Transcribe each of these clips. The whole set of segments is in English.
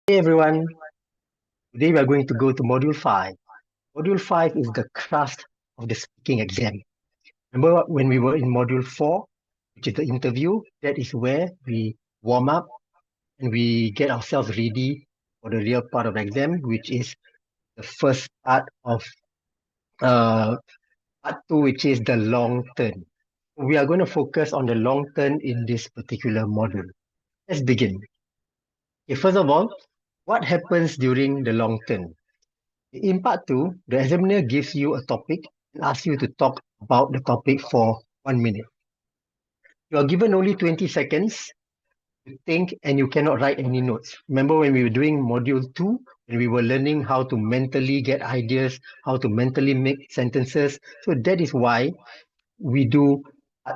Hey everyone, today we are going to go to Module 5. Module 5 is the crust of the speaking exam. Remember when we were in Module 4, which is the interview, that is where we warm up and we get ourselves ready for the real part of the exam, which is the first part of part 2, which is the long turn. We are going to focus on the long turn in this particular module. Let's begin. Okay, first of all, what happens during the long turn? In part 2, the examiner gives you a topic and asks you to talk about the topic for 1 minute. You are given only 20 seconds to think and you cannot write any notes. Remember when we were doing module 2, when we were learning how to mentally get ideas, how to mentally make sentences. So that is why we do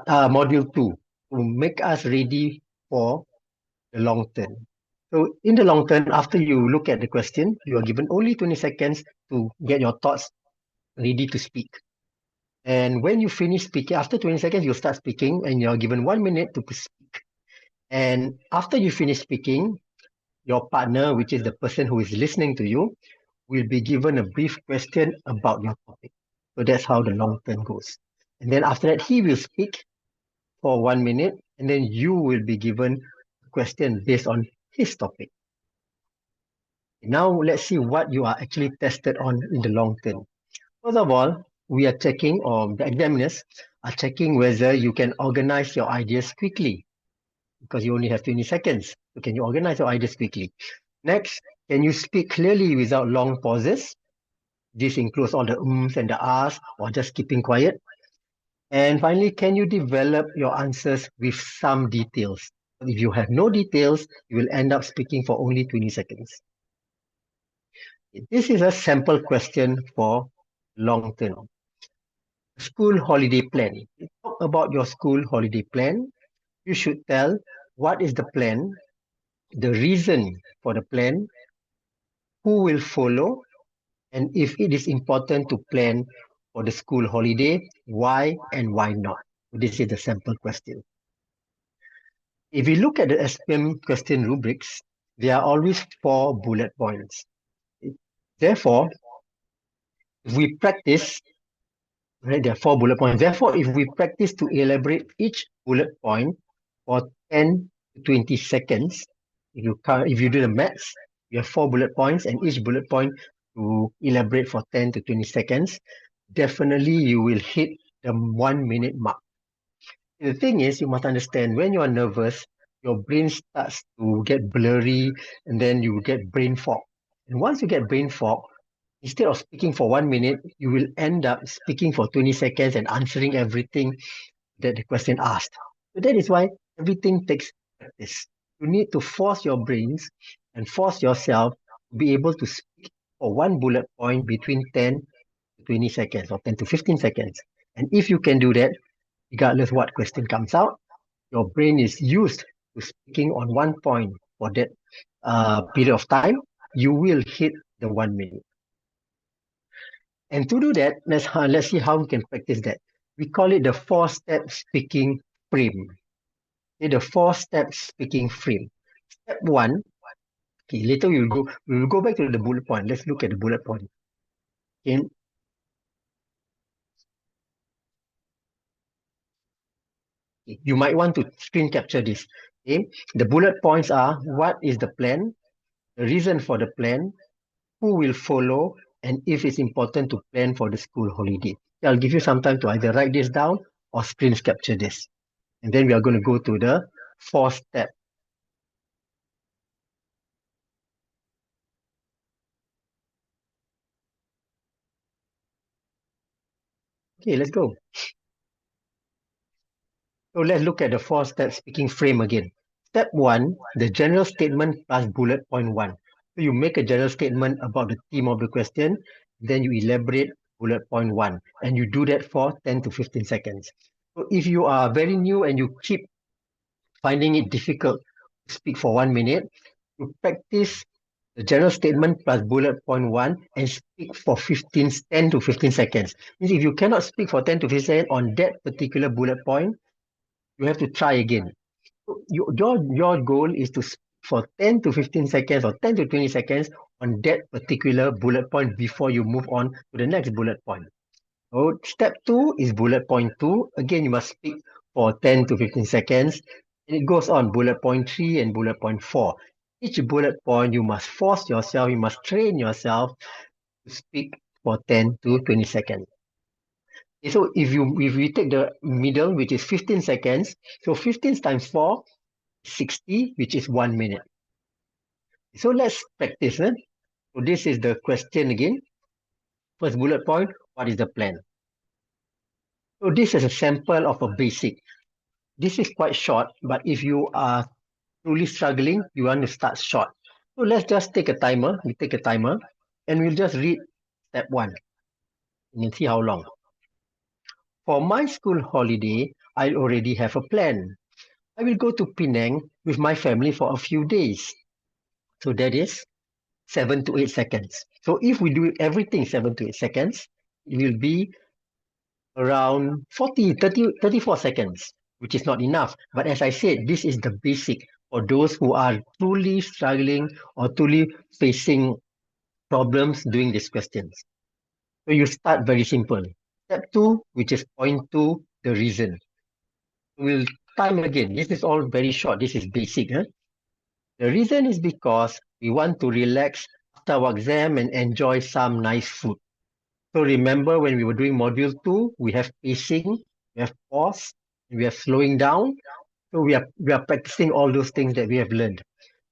module 2 to make us ready for the long term. So in the long term, after you look at the question, you are given only 20 seconds to get your thoughts ready to speak. And when you finish speaking, after 20 seconds, you'll start speaking and you're given 1 minute to speak. And after you finish speaking, your partner, which is the person who is listening to you, will be given a brief question about your topic. So that's how the long term goes. And then after that, he will speak for 1 minute and then you will be given a question based on his topic. Now let's see what you are actually tested on in the long term. First of all, we are checking, or the examiners are checking whether you can organize your ideas quickly because you only have 20 seconds. So can you organize your ideas quickly? Next, can you speak clearly without long pauses? This includes all the ums and the ahs or just keeping quiet. And finally, can you develop your answers with some details? If you have no details, you will end up speaking for only 20 seconds. This is a sample question for long term. School holiday plan. Talk about your school holiday plan. You should tell what is the plan, the reason for the plan, who will follow, and if it is important to plan for the school holiday, why and why not. This is the sample question. If we look at the SPM question rubrics, there are always 4 bullet points. Therefore, if we practice, right, there are 4 bullet points. Therefore, if we practice to elaborate each bullet point for 10 to 20 seconds, if you do the maths, you have 4 bullet points and each bullet point to elaborate for 10 to 20 seconds, definitely you will hit the 1 minute mark. The thing is, you must understand when you are nervous, your brain starts to get blurry and then you get brain fog. And once you get brain fog, instead of speaking for 1 minute, you will end up speaking for 20 seconds and answering everything that the question asked. So that is why everything takes practice. You need to force your brains and force yourself to be able to speak for 1 bullet point between 10 to 20 seconds or 10 to 15 seconds. And if you can do that, regardless what question comes out, your brain is used to speaking on 1 point for that period of time, you will hit the 1 minute. And to do that, let's see how we can practice that. We call it the 4-step speaking frame. Okay, the 4-step speaking frame. Step 1. Okay, later we will go back to the bullet point. Let's look at the bullet point. Okay. You might want to screen capture this. Okay. The bullet points are: what is the plan, the reason for the plan, who will follow, and if it's important to plan for the school holiday. I'll give you some time to either write this down or screen capture this. And then we are going to go to the 4th step. Okay, let's go. So let's look at the 4-step speaking frame again. Step 1, the general statement plus bullet point 1. So you make a general statement about the theme of the question, then you elaborate bullet point 1, and you do that for 10 to 15 seconds. So if you are very new and you keep finding it difficult to speak for 1 minute, you practice the general statement plus bullet point 1 and speak for 10 to 15 seconds. Means if you cannot speak for 10 to 15 seconds on that particular bullet point, you have to try again. So your goal is to speak for 10 to 15 seconds or 10 to 20 seconds on that particular bullet point before you move on to the next bullet point. So step 2 is bullet point 2. Again, you must speak for 10 to 15 seconds. And it goes on bullet point 3 and bullet point 4. Each bullet point, you must force yourself, you must train yourself to speak for 10 to 20 seconds. So if we take the middle, which is 15 seconds, so 15 times 4, 60, which is 1 minute. So let's practice. So this is the question again. First bullet point, what is the plan? So this is a sample of a basic. This is quite short, but if you are truly struggling, you want to start short. So let's just take a timer. We take a timer and we'll just read step 1 and see how long. For my school holiday, I already have a plan. I will go to Penang with my family for a few days. So that is 7 to 8 seconds. So if we do everything 7 to 8 seconds, it will be around 34 seconds, which is not enough. But as I said, this is the basic for those who are truly struggling or truly facing problems doing these questions. So you start very simple. Step 2, which is point 2, the reason. We'll time again. This is all very short. This is basic. The reason is because we want to relax after our exam and enjoy some nice food. So remember when we were doing module 2, we have pacing, we have pause, we have slowing down. So we are practicing all those things that we have learned.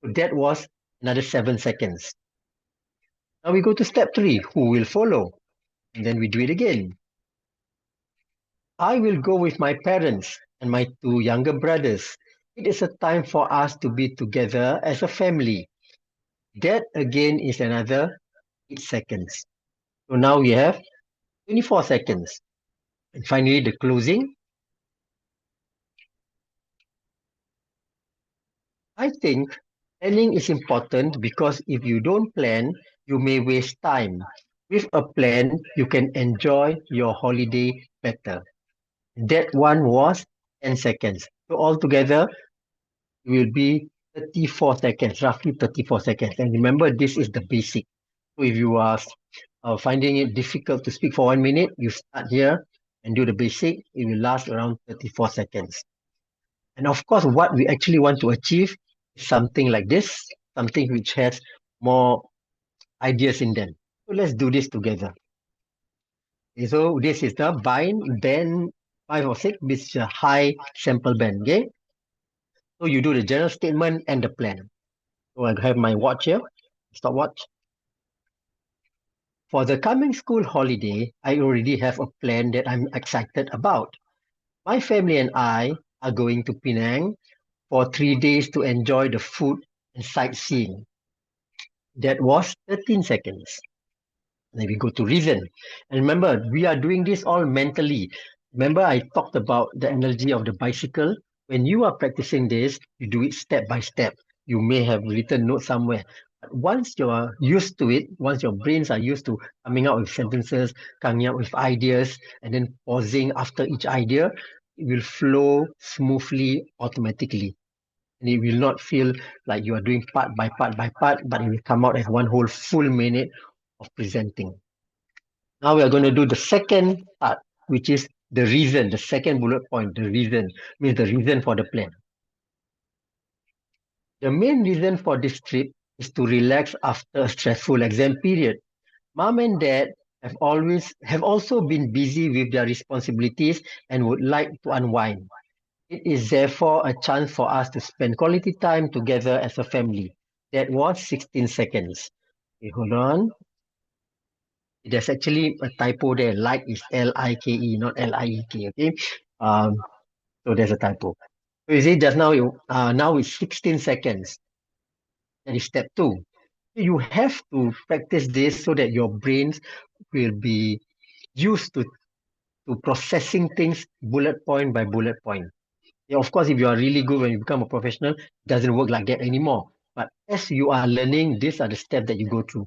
So that was another 7 seconds. Now we go to step 3, who will follow? And then we do it again. I will go with my parents and my 2 younger brothers. It is a time for us to be together as a family. That again is another 8 seconds. So now we have 24 seconds. And finally, the closing. I think planning is important because if you don't plan, you may waste time. With a plan, you can enjoy your holiday better. That one was 10 seconds. So altogether, it will be 34 seconds, roughly 34 seconds. And remember, this is the basic. So if you are finding it difficult to speak for 1 minute, you start here and do the basic. It will last around 34 seconds. And of course, what we actually want to achieve is something like this, something which has more ideas in them. So let's do this together. Okay, so this is the band 5 or 6, which is a high sample band. Okay. So you do the general statement and the plan. So I have my watch here, stopwatch. For the coming school holiday, I already have a plan that I'm excited about. My family and I are going to Penang for 3 days to enjoy the food and sightseeing. That was 13 seconds. Then we go to reason. And remember, we are doing this all mentally. Remember, I talked about the analogy of the bicycle. When you are practicing this, you do it step by step. You may have written notes somewhere. But once you are used to it, once your brains are used to coming out with sentences, coming out with ideas, and then pausing after each idea, it will flow smoothly automatically. And it will not feel like you are doing part by part by part, but it will come out as one whole full minute of presenting. Now we are going to do the second part, which is the reason, the second bullet point, the reason, means the reason for the plan. The main reason for this trip is to relax after a stressful exam period. Mom and dad have also been busy with their responsibilities and would like to unwind. It is therefore a chance for us to spend quality time together as a family. That was 16 seconds. Okay, hold on. There's actually a typo there. Like is L-I-K-E, not L-I-E-K. Okay. Um, so there's a typo. So you see, just now, now it's 16 seconds. That is step 2. You have to practice this so that your brains will be used to processing things bullet point by bullet point. Yeah, of course, if you are really good when you become a professional, it doesn't work like that anymore. But as you are learning, these are the steps that you go through.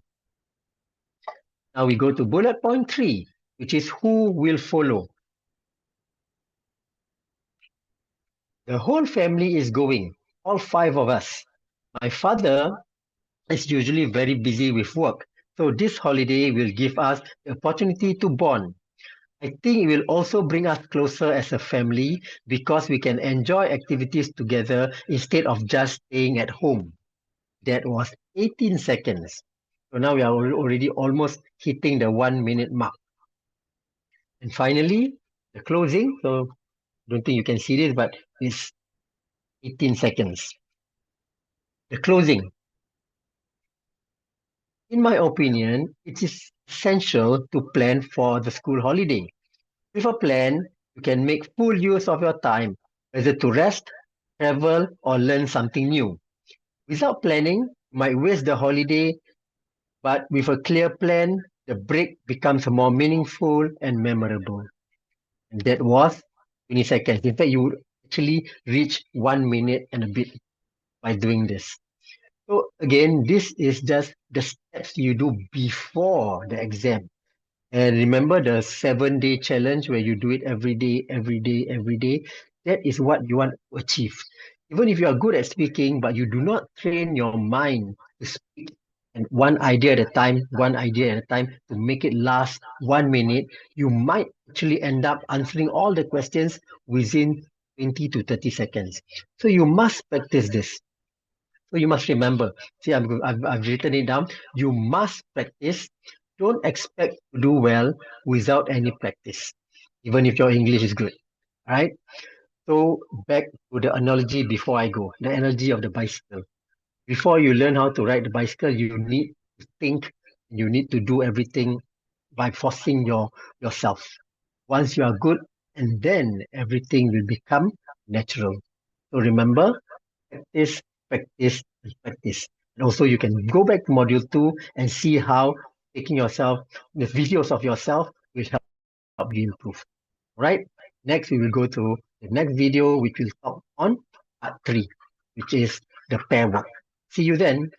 Now we go to bullet point 3, which is who will follow. The whole family is going, all 5 of us. My father is usually very busy with work, so this holiday will give us the opportunity to bond. I think it will also bring us closer as a family because we can enjoy activities together instead of just staying at home. That was 18 seconds. So now we are already almost hitting the 1 minute mark. And finally, the closing. So I don't think you can see this, but it's 18 seconds. The closing. In my opinion, it is essential to plan for the school holiday. With a plan, you can make full use of your time, whether to rest, travel, or learn something new. Without planning, you might waste the holiday, but with a clear plan, the break becomes more meaningful and memorable. And that was 20 seconds. In fact, you would actually reach 1 minute and a bit by doing this. So again, this is just the steps you do before the exam. And remember the 7 day challenge where you do it every day, every day, every day. That is what you want to achieve. Even if you are good at speaking, but you do not train your mind to speak and one idea at a time, one idea at a time to make it last 1 minute, you might actually end up answering all the questions within 20 to 30 seconds. So you must practice this. So you must remember. See, I've written it down. You must practice. Don't expect to do well without any practice, even if your English is good. All right. So back to the analogy before I go, the analogy of the bicycle. Before you learn how to ride the bicycle, you need to think. You need to do everything by forcing yourself. Once you are good, and then everything will become natural. So remember, practice, practice, and practice. And also, you can go back to module 2 and see how taking yourself, the videos of yourself will help you improve. Right? Next, we will go to the next video, which will talk on part 3, which is the pair work. See you then.